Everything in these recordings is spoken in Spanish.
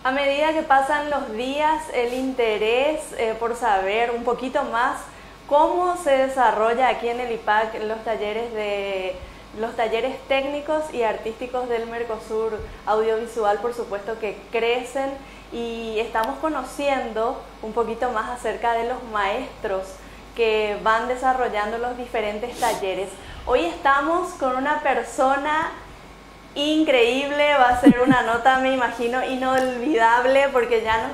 A medida que pasan los días, el interés por saber un poquito más cómo se desarrolla aquí en el IPAC los talleres técnicos y artísticos del Mercosur Audiovisual, por supuesto que crecen, y estamos conociendo un poquito más acerca de los maestros que van desarrollando los diferentes talleres. Hoy estamos con una persona increíble, va a ser una nota, me imagino, inolvidable, porque ya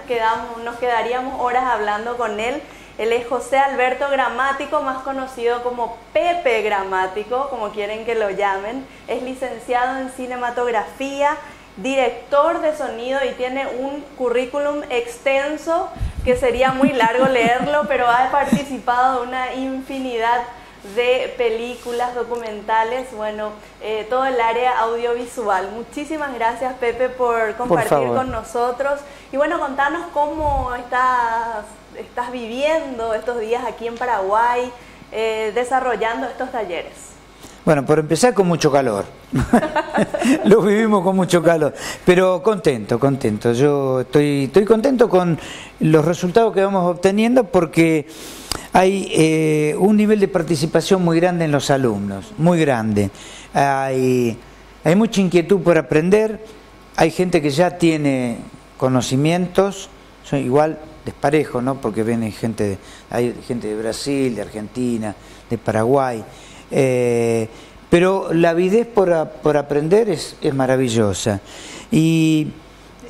nos quedaríamos horas hablando con él. Él es José Alberto Gramático, más conocido como Pepe Gramático, como quieren que lo llamen. Es licenciado en cinematografía, director de sonido y tiene un currículum extenso que sería muy largo leerlo, pero ha participado en una infinidad de películas, documentales, bueno, todo el área audiovisual. Muchísimas gracias, Pepe, por compartir con nosotros. Y bueno, contanos cómo estás viviendo estos días aquí en Paraguay, desarrollando estos talleres. Bueno, por empezar, con mucho calor. Lo vivimos con mucho calor, pero contento. Yo estoy contento con los resultados que vamos obteniendo, porque hay un nivel de participación muy grande en los alumnos, muy grande. Hay mucha inquietud por aprender, hay gente que ya tiene conocimientos, son igual desparejos, ¿no? Porque hay gente de Brasil, de Argentina, de Paraguay. Pero la avidez por aprender es maravillosa, y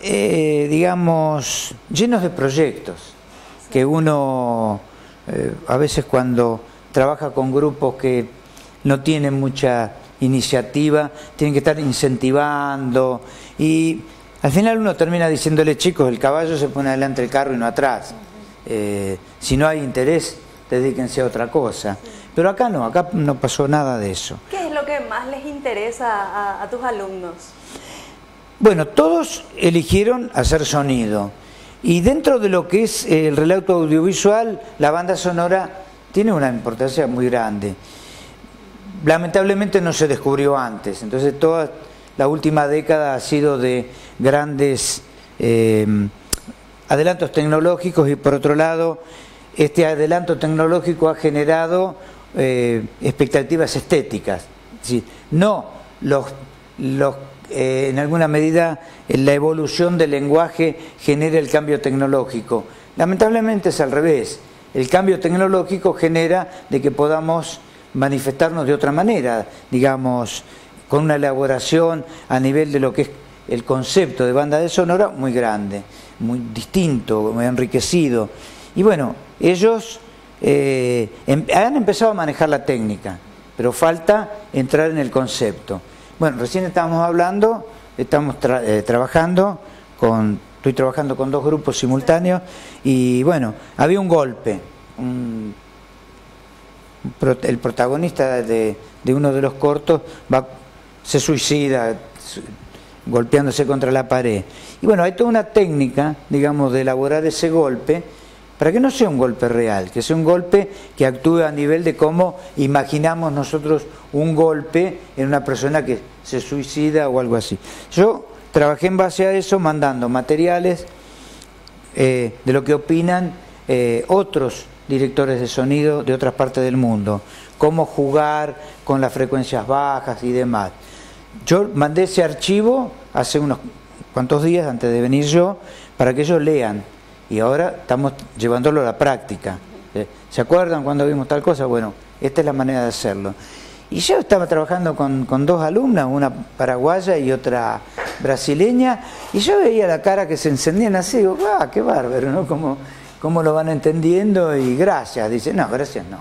digamos, llenos de proyectos que uno a veces, cuando trabaja con grupos que no tienen mucha iniciativa, tienen que estar incentivando, y al final uno termina diciéndole: chicos, el caballo se pone adelante del carro y no atrás. Si no hay interés, dedíquense a otra cosa. Pero acá no pasó nada de eso. ¿Qué es lo que más les interesa a tus alumnos? Bueno, todos eligieron hacer sonido, y dentro de lo que es el relato audiovisual, la banda sonora tiene una importancia muy grande. Lamentablemente no se descubrió antes, entonces toda la última década ha sido de grandes adelantos tecnológicos, y por otro lado, este adelanto tecnológico ha generado expectativas estéticas. Es decir, no en alguna medida la evolución del lenguaje genera el cambio tecnológico. Lamentablemente es al revés. El cambio tecnológico genera de que podamos manifestarnos de otra manera, digamos, con una elaboración a nivel de lo que es el concepto de banda de sonora muy grande, muy distinto, muy enriquecido. Y bueno, ellos han empezado a manejar la técnica, pero falta entrar en el concepto. Bueno, recién estábamos hablando, estoy trabajando con 2 grupos simultáneos, y bueno, había un golpe. El protagonista de uno de los cortos se suicida golpeándose contra la pared. Y bueno, hay toda una técnica, digamos, de elaborar ese golpe, para que no sea un golpe real, que sea un golpe que actúe a nivel de cómo imaginamos nosotros un golpe en una persona que se suicida o algo así. Yo trabajé en base a eso, mandando materiales de lo que opinan otros directores de sonido de otras partes del mundo, cómo jugar con las frecuencias bajas y demás. Yo mandé ese archivo hace unos cuantos días antes de venir yo, para que ellos lean. Y ahora estamos llevándolo a la práctica. ¿Se acuerdan cuando vimos tal cosa? Bueno, esta es la manera de hacerlo. Y yo estaba trabajando con 2 alumnas, una paraguaya y otra brasileña, y yo veía la cara que se encendían así, digo, qué bárbaro, ¿no? Cómo lo van entendiendo, y gracias. Dice, no, gracias no.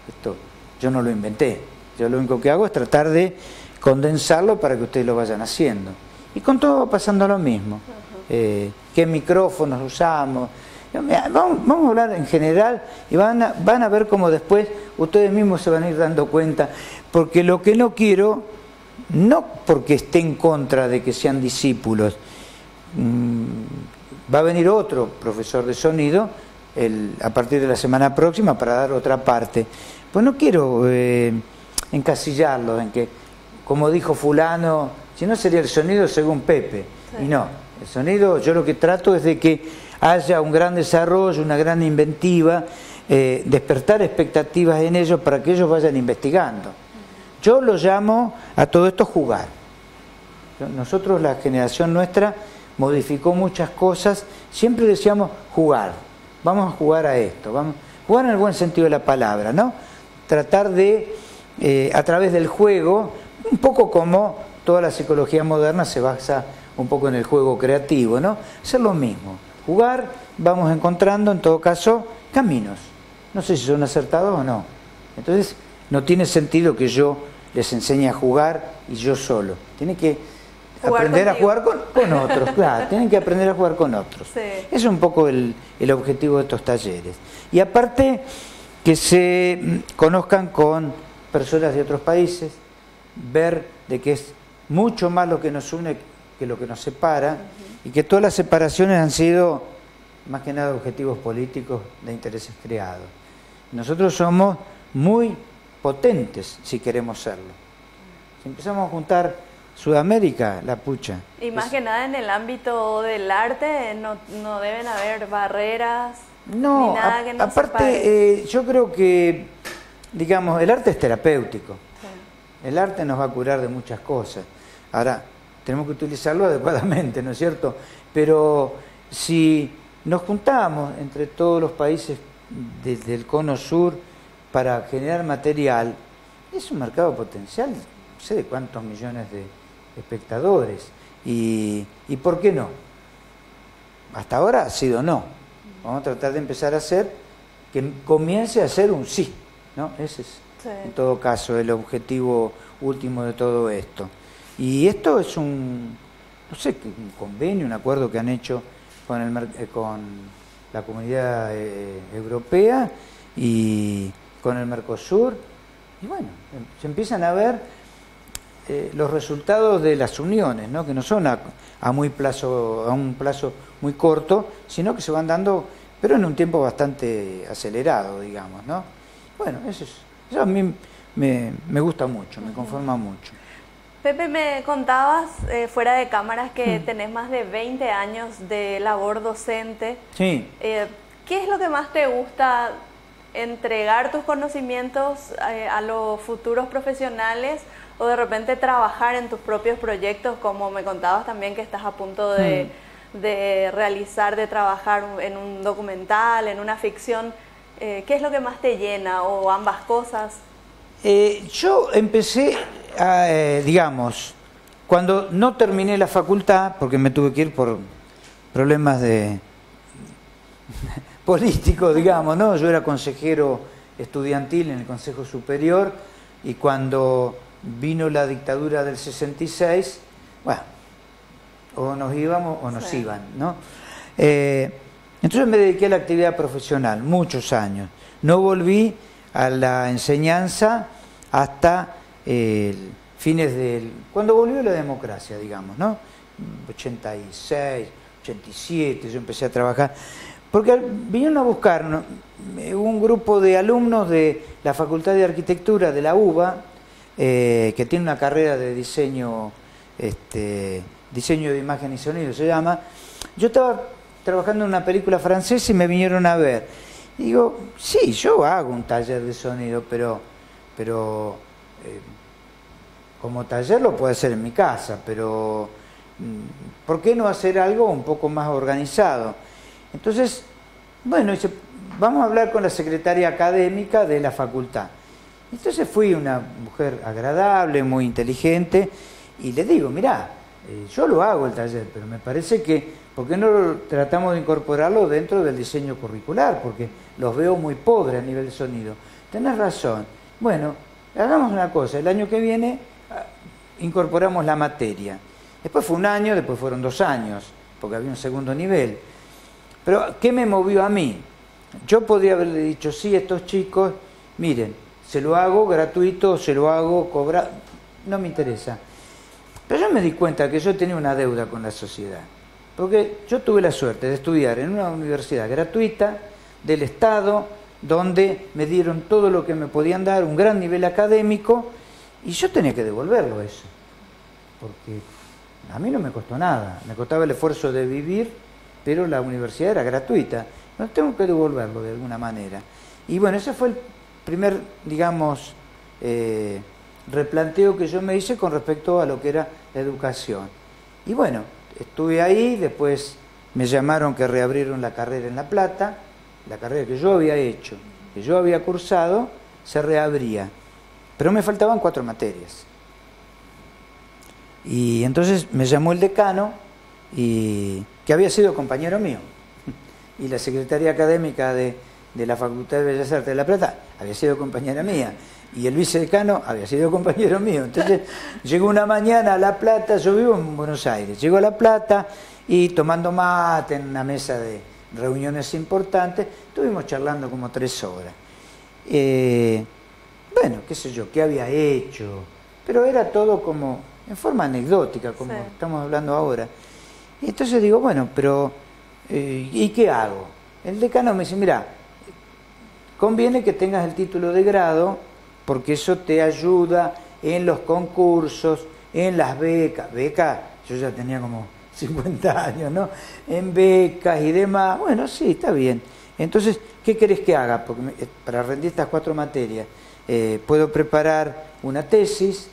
Esto yo no lo inventé. Yo lo único que hago es tratar de condensarlo para que ustedes lo vayan haciendo. Y con todo va pasando lo mismo. ¿Qué micrófonos usamos? Vamos a hablar en general, y van a ver cómo después ustedes mismos se van a ir dando cuenta, porque lo que no quiero, no porque esté en contra de que sean discípulos, va a venir otro profesor de sonido a partir de la semana próxima para dar otra parte, pues no quiero encasillarlos en que, como dijo fulano, si no sería el sonido según Pepe. Sí. Y no, El sonido, yo lo que trato es de que haya un gran desarrollo, una gran inventiva, despertar expectativas en ellos para que ellos vayan investigando. Yo lo llamo a todo esto jugar. Nosotros, la generación nuestra, modificó muchas cosas, siempre decíamos jugar, vamos a jugar a esto, vamos a jugar en el buen sentido de la palabra, ¿no? Tratar de, a través del juego, un poco como toda la psicología moderna se basa un poco en el juego creativo, ¿no? Hacer lo mismo, jugar, vamos encontrando en todo caso caminos, no sé si son acertados o no. Entonces no tiene sentido que yo les enseñe a jugar y yo solo, tiene que aprender a jugar con otros, claro, tienen que aprender a jugar con otros. Sí. Es un poco el objetivo de estos talleres. Y aparte que se conozcan con personas de otros países, ver de que es mucho más lo que nos une que lo que nos separa, y que todas las separaciones han sido más que nada objetivos políticos de intereses creados. Nosotros somos muy potentes si queremos serlo. Si empezamos a juntar Sudamérica, la pucha. Y más que nada en el ámbito del arte no deben haber barreras, no, ni nada que nos aparte, yo creo que, digamos, el arte es terapéutico. Sí. El arte nos va a curar de muchas cosas. Ahora, tenemos que utilizarlo adecuadamente, ¿no es cierto? Pero si nos juntamos entre todos los países del cono sur para generar material, es un mercado potencial, no sé de cuántos millones de espectadores. ¿Y por qué no? Hasta ahora ha sido no. Vamos a tratar de empezar a hacer que comience a ser un sí, ¿no? Ese es, sí, en todo caso, el objetivo último de todo esto. Y esto es un convenio, un acuerdo que han hecho con la Comunidad Europea y con el Mercosur. Y bueno, se empiezan a ver los resultados de las uniones, ¿no? Que no son a un plazo muy corto, sino que se van dando, pero en un tiempo bastante acelerado, digamos, ¿no? Bueno, eso a mí me gusta mucho, me conforma mucho. Pepe, me contabas fuera de cámaras que tenés más de 20 años de labor docente. Sí. ¿Qué es lo que más te gusta entregar tus conocimientos a los futuros profesionales, o de repente trabajar en tus propios proyectos, como me contabas también que estás a punto de realizar, de trabajar en un documental, en una ficción? ¿Qué es lo que más te llena, o ambas cosas? Yo empecé, digamos, cuando no terminé la facultad, porque me tuve que ir por problemas políticos, digamos, ¿no? Yo era consejero estudiantil en el Consejo Superior, y cuando vino la dictadura del 66, bueno, o nos íbamos o nos iban, ¿no? Entonces me dediqué a la actividad profesional, muchos años. No volví a la enseñanza hasta fines cuando volvió la democracia, digamos, ¿no? 86, 87, yo empecé a trabajar, porque vinieron a buscar un grupo de alumnos de la Facultad de Arquitectura de la UBA, que tiene una carrera de diseño de imagen y sonido, se llama. Yo estaba trabajando en una película francesa y me vinieron a ver. Y digo, sí, yo hago un taller de sonido, pero como taller lo puedo hacer en mi casa, pero ¿por qué no hacer algo un poco más organizado? Entonces, bueno, vamos a hablar con la secretaria académica de la facultad. Entonces fui una mujer agradable, muy inteligente, y le digo, mirá, yo lo hago el taller, pero me parece que, ¿por qué no tratamos de incorporarlo dentro del diseño curricular? Porque los veo muy pobres a nivel de sonido. Tenés razón. Bueno, hagamos una cosa, el año que viene incorporamos la materia. Después fue un año, después fueron 2 años, porque había un segundo nivel. Pero, ¿qué me movió a mí? Yo podría haberle dicho, sí, estos chicos, miren, se lo hago gratuito, se lo hago cobrar, no me interesa. Pero yo me di cuenta que yo tenía una deuda con la sociedad, porque yo tuve la suerte de estudiar en una universidad gratuita del Estado, donde me dieron todo lo que me podían dar, un gran nivel académico, y yo tenía que devolverlo eso, porque a mí no me costó nada, me costaba el esfuerzo de vivir, pero la universidad era gratuita. No tengo que devolverlo de alguna manera. Y bueno, ese fue el primer, digamos, replanteo que yo me hice con respecto a lo que era la educación. Y bueno, estuve ahí, después me llamaron que reabrieron la carrera en La Plata, la carrera que yo había hecho, que yo había cursado, se reabría. Pero me faltaban 4 materias. Y entonces me llamó el decano, que había sido compañero mío, y la secretaria académica de la Facultad de Bellas Artes de La Plata había sido compañera mía, y el vicedecano había sido compañero mío. Entonces llegó una mañana a La Plata, yo vivo en Buenos Aires, llegó a La Plata y tomando mate en una mesa de reuniones importantes, estuvimos charlando como 3 horas. Bueno, qué sé yo, qué había hecho, pero era todo como en forma anecdótica, como estamos hablando ahora. Y entonces digo, bueno, pero ¿y qué hago? El decano me dice, mira, conviene que tengas el título de grado, porque eso te ayuda en los concursos, en las becas. Becas, yo ya tenía como 50 años, ¿no? En becas y demás. Bueno, sí, está bien. Entonces, ¿qué querés que haga? Porque para rendir estas 4 materias, puedo preparar una tesis,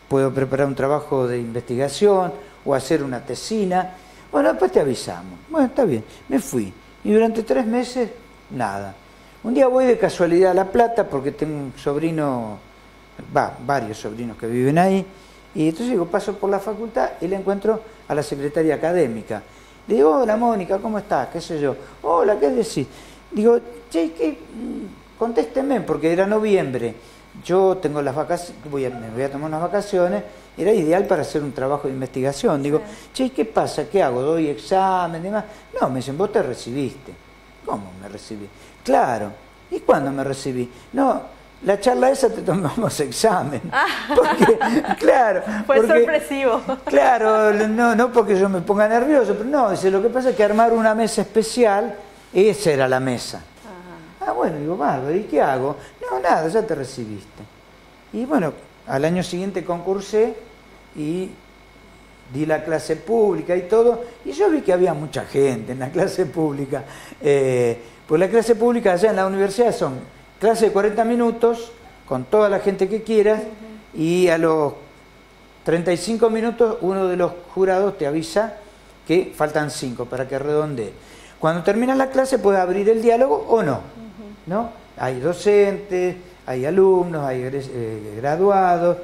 puedo preparar un trabajo de investigación o hacer una tesina. Bueno, después te avisamos. Bueno, está bien. Me fui. Y durante 3 meses, nada. Un día voy de casualidad a La Plata porque tengo un sobrino, varios sobrinos que viven ahí. Y entonces digo, paso por la facultad y le encuentro a la secretaria académica. Le digo, hola Mónica, ¿cómo estás? ¿Qué sé yo? Hola, ¿qué decís? Digo, che, contésteme, porque era noviembre. Yo tengo las vacaciones, me voy a tomar unas vacaciones, era ideal para hacer un trabajo de investigación. Digo, che, ¿qué pasa? ¿Qué hago? ¿Doy examen y demás? No, me dicen, vos te recibiste. ¿Cómo me recibí? Claro. ¿Y cuándo me recibí? No, la charla esa te tomamos examen. Porque, claro. Fue sorpresivo. Claro, no porque yo me ponga nervioso, pero no, dice, lo que pasa es que armar una mesa especial, esa era la mesa. Bueno, digo, bárbaro, ¿y qué hago? No, nada, ya te recibiste. Y bueno, al año siguiente concursé y di la clase pública y todo, y yo vi que había mucha gente en la clase pública. Pues la clase pública allá en la universidad son clase de 40 minutos, con toda la gente que quieras, y a los 35 minutos uno de los jurados te avisa que faltan 5 para que redondee. Cuando termina la clase puedes abrir el diálogo o no, ¿no? Hay docentes, hay alumnos, hay graduados.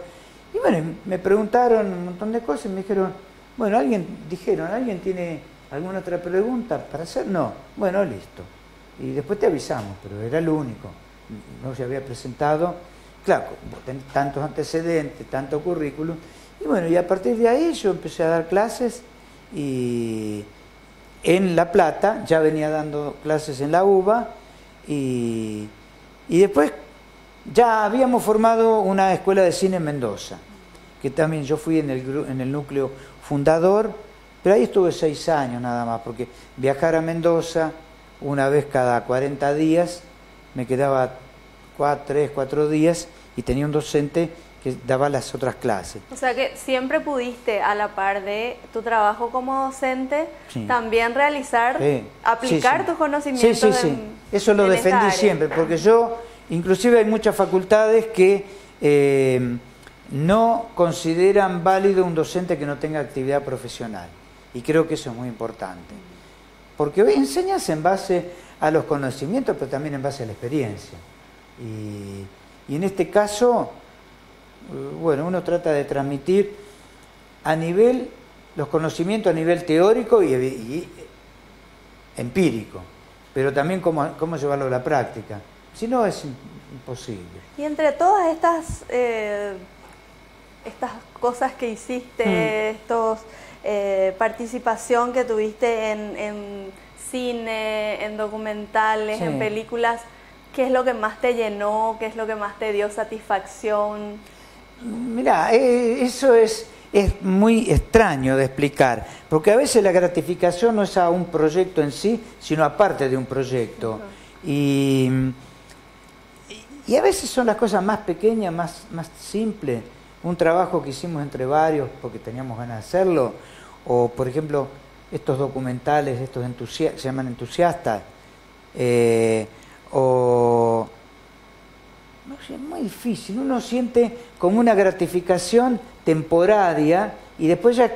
Y bueno, me preguntaron un montón de cosas y me dijeron, bueno, ¿alguien tiene alguna otra pregunta para hacer? No. Bueno, listo. Y después te avisamos, pero era el único. No se había presentado. Claro, tantos antecedentes, tanto currículum. Y bueno, y a partir de ahí yo empecé a dar clases y en La Plata, ya venía dando clases en la UBA y después ya habíamos formado una escuela de cine en Mendoza, que también yo fui en el núcleo fundador, pero ahí estuve 6 años nada más, porque viajar a Mendoza una vez cada 40 días, me quedaba 3, 4 días y tenía un docente que daba las otras clases. O sea que siempre pudiste, a la par de tu trabajo como docente, también realizar, aplicar tus conocimientos. Sí. Eso lo defendí siempre, porque yo, inclusive hay muchas facultades que no consideran válido un docente que no tenga actividad profesional. Y creo que eso es muy importante. Porque hoy enseñas en base a los conocimientos, pero también en base a la experiencia. Y en este caso, bueno, uno trata de transmitir los conocimientos a nivel teórico y empírico, pero también cómo llevarlo a la práctica. Si no, es imposible. Y entre todas estas cosas que hiciste, participación que tuviste en cine, en documentales, en películas, ¿qué es lo que más te llenó? ¿Qué es lo que más te dio satisfacción? Mirá, eso es muy extraño de explicar, porque a veces la gratificación no es a un proyecto en sí, sino aparte de un proyecto. Y a veces son las cosas más pequeñas, más simples. Un trabajo que hicimos entre varios porque teníamos ganas de hacerlo, o por ejemplo estos documentales, estos se llaman entusiastas, o no sé, es muy difícil, uno siente como una gratificación temporaria y después ya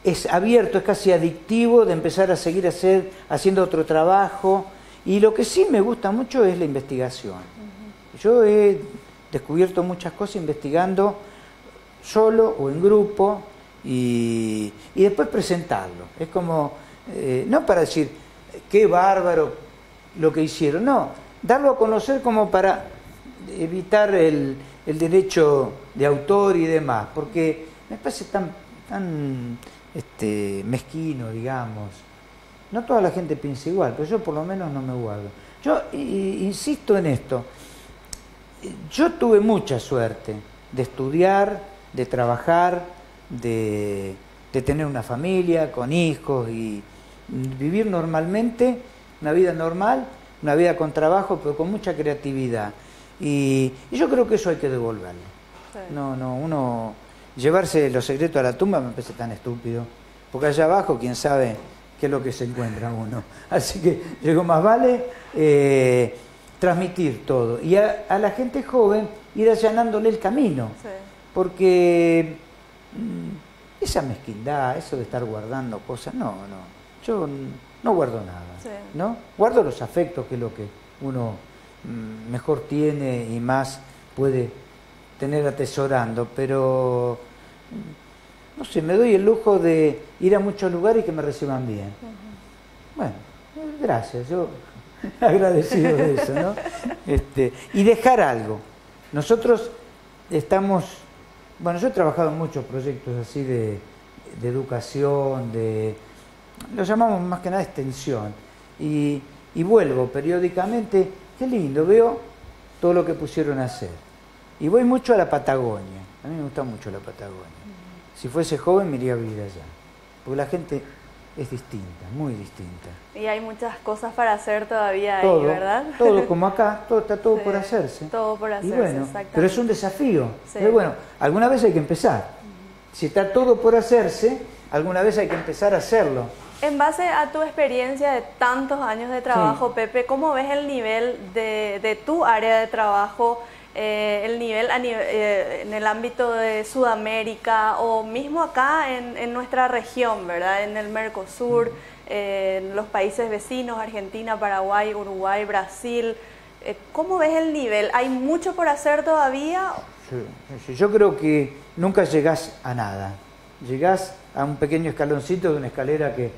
es abierto, es casi adictivo de empezar a seguir haciendo otro trabajo. Y lo que sí me gusta mucho es la investigación. Yo he descubierto muchas cosas investigando solo o en grupo y después presentarlo. Es como, no para decir qué bárbaro lo que hicieron, no, darlo a conocer como para evitar el derecho de autor y demás, porque me parece tan mezquino, digamos. No toda la gente piensa igual, pero yo por lo menos no me guardo. Yo insisto en esto. Yo tuve mucha suerte de estudiar, de trabajar, de tener una familia con hijos y vivir normalmente, una vida normal, una vida con trabajo, pero con mucha creatividad. Y yo creo que eso hay que devolverlo. Sí. Uno llevarse los secretos a la tumba me parece tan estúpido, porque allá abajo quién sabe qué es lo que se encuentra uno. Así que llegó más vale transmitir todo y a la gente joven ir allanándole el camino, sí. Porque esa mezquindad, eso de estar guardando cosas, yo no guardo nada, sí. ¿No? Guardo los afectos, que es lo que uno mejor tiene y más puede tener atesorando, pero no sé, me doy el lujo de ir a muchos lugares y que me reciban bien. Bueno, gracias, yo agradecido de eso, ¿no? Y dejar algo. Nosotros estamos, bueno, yo he trabajado en muchos proyectos así de educación, lo llamamos más que nada extensión, y vuelvo periódicamente, qué lindo, veo todo lo que pusieron a hacer. Y voy mucho a la Patagonia, a mí me gusta mucho la Patagonia. Si fuese joven me iría a vivir allá, porque la gente es distinta, muy distinta. Y hay muchas cosas para hacer todavía ahí, ¿verdad? Todo como acá, está todo sí, por hacerse. Todo por hacerse, y bueno, exactamente. Pero es un desafío. Sí. Pero bueno, alguna vez hay que empezar. Si está todo por hacerse, alguna vez hay que empezar a hacerlo. En base a tu experiencia de tantos años de trabajo, sí. Pepe, ¿cómo ves el nivel de tu área de trabajo? El nivel en el ámbito de Sudamérica o mismo acá en nuestra región, ¿verdad? En el Mercosur, en los países vecinos, Argentina, Paraguay, Uruguay, Brasil. ¿Cómo ves el nivel? ¿Hay mucho por hacer todavía? Sí, yo creo que nunca llegás a nada. Llegás a un pequeño escaloncito de una escalera que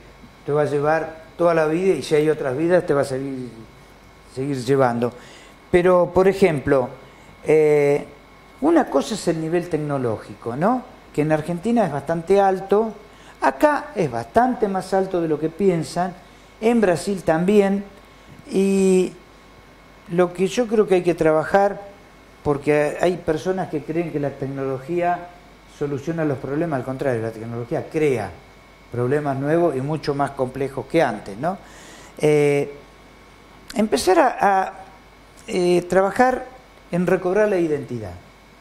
te va a llevar toda la vida y si hay otras vidas te va a seguir llevando. Pero, por ejemplo, una cosa es el nivel tecnológico, ¿no? Que en Argentina es bastante alto, acá es bastante más alto de lo que piensan, en Brasil también, y lo que yo creo que hay que trabajar, porque hay personas que creen que la tecnología soluciona los problemas, al contrario, la tecnología crea problemas nuevos y mucho más complejos que antes, ¿no? Empezar a trabajar en recobrar la identidad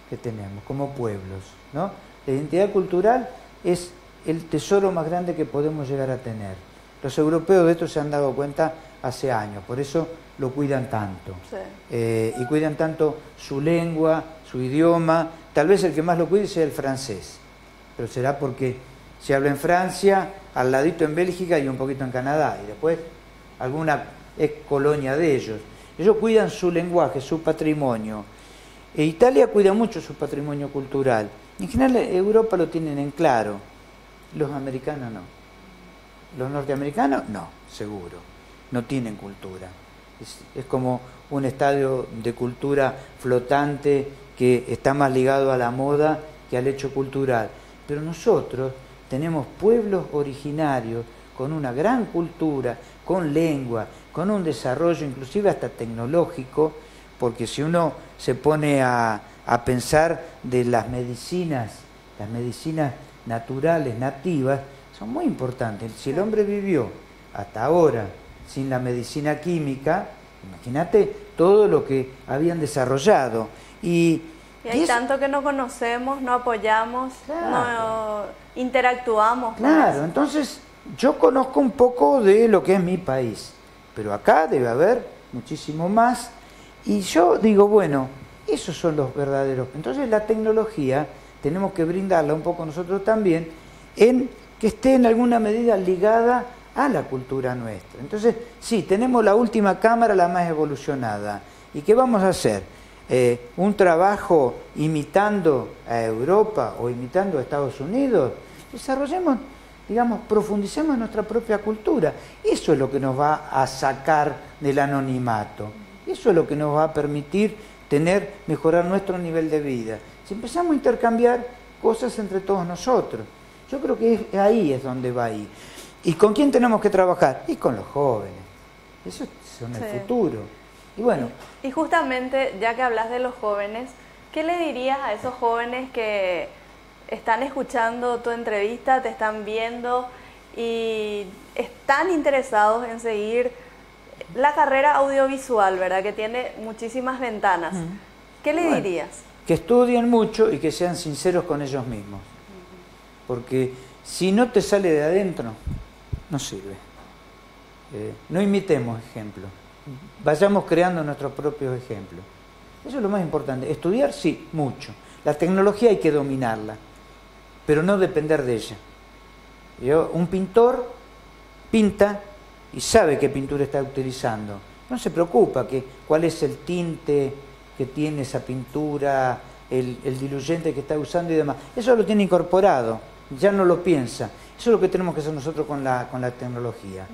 que tenemos como pueblos, ¿no? La identidad cultural es el tesoro más grande que podemos llegar a tener. Los europeos de esto se han dado cuenta hace años, por eso lo cuidan tanto. Sí. Y cuidan tanto su lengua, su idioma. Tal vez el que más lo cuide sea el francés, pero será porque se habla en Francia, al ladito en Bélgica y un poquito en Canadá, y después alguna es colonia de ellos. Ellos cuidan su lenguaje, su patrimonio. Italia cuida mucho su patrimonio cultural. En general, Europa lo tienen en claro. Los americanos no. Los norteamericanos no, seguro. No tienen cultura. Es como un estadio de cultura flotante que está más ligado a la moda que al hecho cultural. Pero nosotros tenemos pueblos originarios con una gran cultura, con lengua, con un desarrollo inclusive hasta tecnológico, porque si uno se pone a pensar de las medicinas naturales, nativas, son muy importantes. Si el hombre vivió hasta ahora sin la medicina química, imagínate todo lo que habían desarrollado. Y Y hay tanto que no conocemos, no apoyamos, claro, no interactuamos. Claro, entonces yo conozco un poco de lo que es mi país, pero acá debe haber muchísimo más. Y yo digo, bueno, esos son los verdaderos. Entonces la tecnología tenemos que brindarla un poco nosotros también, en que esté en alguna medida ligada a la cultura nuestra. Entonces, sí, tenemos la última cámara, la más evolucionada. ¿Y qué vamos a hacer? Un trabajo imitando a Europa o imitando a Estados Unidos. Desarrollemos, digamos, profundicemos en nuestra propia cultura. Eso es lo que nos va a sacar del anonimato. Eso es lo que nos va a permitir mejorar nuestro nivel de vida. Si empezamos a intercambiar cosas entre todos nosotros, yo creo que ahí es donde va a ir. ¿Y con quién tenemos que trabajar? Y con los jóvenes. Eso son el futuro. Y bueno. Y justamente, ya que hablas de los jóvenes, ¿qué le dirías a esos jóvenes que están escuchando tu entrevista, te están viendo y están interesados en seguir la carrera audiovisual, ¿verdad? Que tiene muchísimas ventanas. ¿Qué le dirías? Que estudien mucho y que sean sinceros con ellos mismos. Porque si no te sale de adentro, no sirve. No imitemos ejemplos. Vayamos creando nuestros propios ejemplos. Eso es lo más importante. Estudiar, sí, mucho. La tecnología hay que dominarla, pero no depender de ella. Un pintor pinta y sabe qué pintura está utilizando. No se preocupa cuál es el tinte que tiene esa pintura, el diluyente que está usando y demás. Eso lo tiene incorporado, ya no lo piensa. Eso es lo que tenemos que hacer nosotros con la tecnología.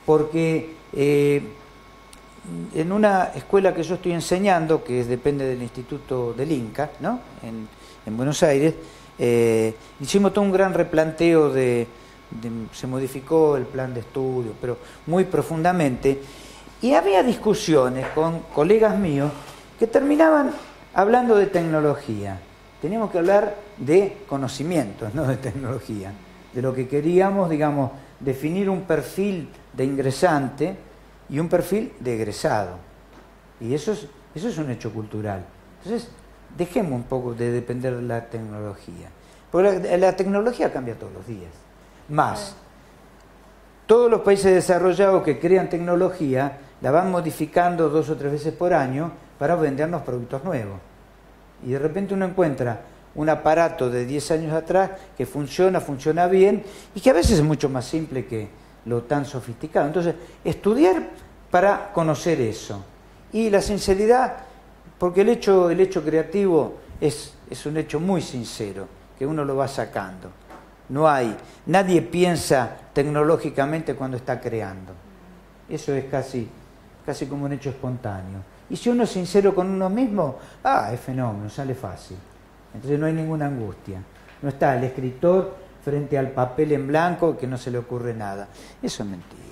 Porque en una escuela que yo estoy enseñando, que depende del Instituto del Inca, ¿no? en Buenos Aires, hicimos todo un gran replanteo se modificó el plan de estudio, pero muy profundamente, y había discusiones con colegas míos que terminaban hablando de tecnología. Teníamos que hablar de conocimientos, no de tecnología, de lo que queríamos, digamos, definir un perfil de ingresante y un perfil de egresado. Y eso es un hecho cultural. Entonces, dejemos un poco de depender de la tecnología. Porque la tecnología cambia todos los días. Más, todos los países desarrollados que crean tecnología la van modificando 2 o 3 veces por año para vendernos productos nuevos. Y de repente uno encuentra un aparato de 10 años atrás que funciona bien y que a veces es mucho más simple que lo tan sofisticado. Entonces, estudiar para conocer eso. Y la sinceridad, porque el hecho creativo es un hecho muy sincero, que uno lo va sacando. Nadie piensa tecnológicamente cuando está creando. Eso es casi como un hecho espontáneo. Y si uno es sincero con uno mismo, es fenómeno, sale fácil. Entonces no hay ninguna angustia. No está el escritor frente al papel en blanco que no se le ocurre nada. Eso es mentira.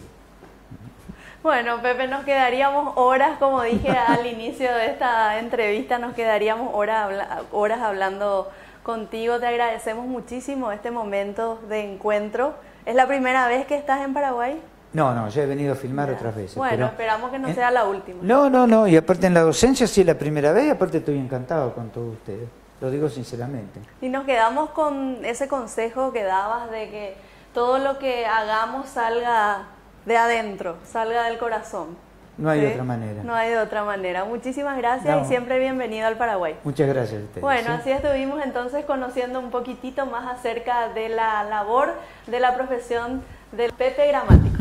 Bueno, Pepe, nos quedaríamos horas, como dije al inicio de esta entrevista, nos quedaríamos horas hablando contigo. Te agradecemos muchísimo este momento de encuentro. ¿Es la primera vez que estás en Paraguay? No, ya he venido a filmar otras veces. Bueno, pero esperamos que no sea la última. No, y aparte en la docencia sí es la primera vez y aparte estoy encantado con todos ustedes. Lo digo sinceramente. Y nos quedamos con ese consejo que dabas de que todo lo que hagamos salga de adentro, salga del corazón. No hay de otra manera. No hay de otra manera. Muchísimas gracias y siempre bienvenido al Paraguay. Muchas gracias a ustedes. Bueno, así estuvimos entonces conociendo un poquitito más acerca de la labor, de la profesión del Pepe Gramático.